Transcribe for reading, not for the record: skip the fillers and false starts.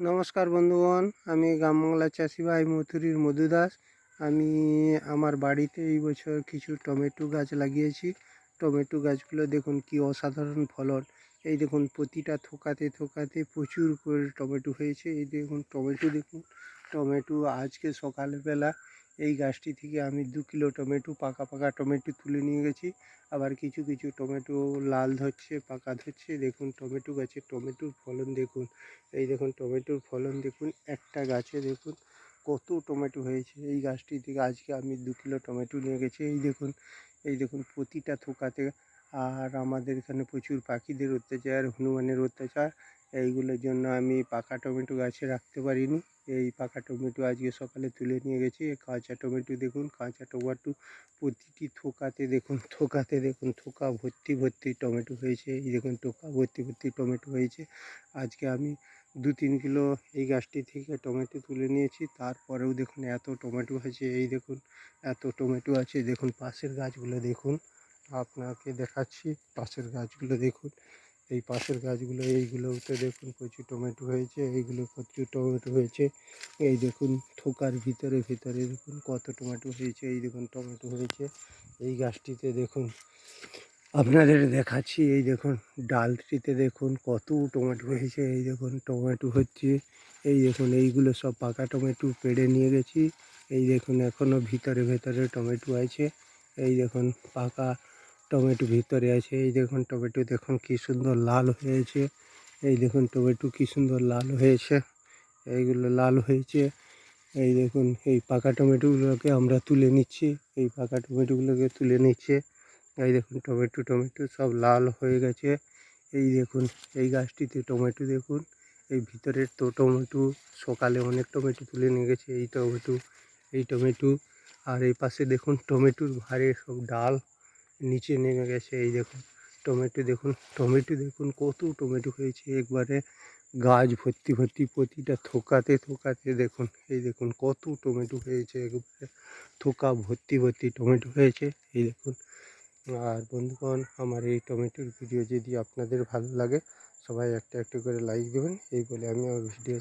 নমস্কার বন্ধুগণ, আমি গ্রাম বাংলার চাষি ভাই মথুরির মধু দাস। আমি আমার বাড়িতে এই বছর কিছু টমেটো গাছ লাগিয়েছি। টমেটো গাছগুলো দেখুন কি অসাধারণ ফলন। এই দেখুন প্রতিটা থোকাতে থোকাতে প্রচুর করে টমেটো হয়েছে। এই দেখুন টমেটো দেখুন, টমেটো আজকে সকালবেলা এই গাছটি থেকে আমি 2 কিলো টমেটো পাকা পাকা টমেটো তুলে নিয়ে গেছি। আবার কিছু কিছু টমেটো লাল ধরছে, পাকা ধরছে। দেখুন টমেটো গাছের টমেটোর ফলন দেখুন। এই দেখুন টমেটোর ফলন দেখুন, একটা গাছে দেখুন কত টমেটো হয়েছে। এই গাছটি থেকে আজকে আমি 2 কিলো টমেটো নিয়ে গেছি। এই দেখুন প্রতিটা থোকাতে। আর আমাদের এখানে প্রচুর পাখিদের অত্যাচার, হনুমানের অত্যাচার, এইগুলোর জন্য আমি পাকা টমেটো গাছে রাখতে পারিনি। এই পাকা টমেটো আজকে সকালে তুলে নিয়ে গেছি। কাঁচা টমেটো দেখুন, কাঁচা টমেটো প্রতিটি থোকাতে দেখুন থোকা ভর্তি ভর্তি টমেটো হয়েছে। এই দেখুন টোকা ভর্তি ভর্তি টমেটো হয়েছে। আজকে আমি 2-3 কিলো এই গাছটি থেকে টমেটো তুলে নিয়েছি। তারপরেও দেখুন এত টমেটো হয়েছে। এই দেখুন এত টমেটো আছে। দেখুন পাশের গাছগুলো দেখুন, আপনাকে দেখাচ্ছি পাশের গাছগুলো দেখুন। এই পাশের গাছগুলো, এইগুলোতে দেখুন প্রচুর টমেটো হয়েছে। এইগুলো প্রচুর টমেটো হয়েছে। এই দেখুন থোকার ভিতরে ভিতরে দেখুন কত টমেটো হয়েছে। এই দেখুন টমেটো হয়েছে এই গাছটিতে দেখুন, আপনাদের দেখাচ্ছি। এই দেখুন ডালটিতে দেখুন কত টমেটো হয়েছে। এই দেখুন টমেটো হচ্ছে। এই দেখুন এইগুলো সব পাকা টমেটো পেড়ে নিয়ে গেছি। এই দেখুন এখনও ভিতরে ভেতরে টমেটো আছে। এই দেখুন পাকা টমেটো ভিতরে আছে। এই দেখুন টমেটো দেখুন কি সুন্দর লাল হয়েছে। এই দেখুন টমেটো কি সুন্দর লাল হয়েছে। এইগুলো লাল হয়েছে। এই দেখুন এই পাকা টমেটোগুলোকে আমরা তুলে নিচ্ছি। এই পাকা টমেটোগুলোকে তুলে নিচ্ছে। এই দেখুন টমেটো সব লাল হয়ে গেছে। এই দেখুন এই গাছটিতে টমেটো দেখুন, এই ভিতরের তো টমেটো সকালে অনেক টমেটো তুলে নিয়ে গেছে। এই টমেটো আর এই পাশে দেখুন টমেটোর ভারে সব ডাল নিচে নেমে গেছে। এই দেখুন টমেটো দেখুন কত টমেটো হয়েছে। একবারে গাছ ভর্তি ভর্তি প্রতিটা থোকাতে থোকাতে দেখুন। এই দেখুন কত টমেটো হয়েছে, একবারে থোকা ভর্তি ভর্তি টমেটো হয়েছে। এই দেখুন। আর বন্ধুগণ, আমার এই টমেটোর ভিডিও যদি আপনাদের ভালো লাগে, সবাই একটা একটা করে লাইক দেবেন। এই বলে আমি আমার ভিডিও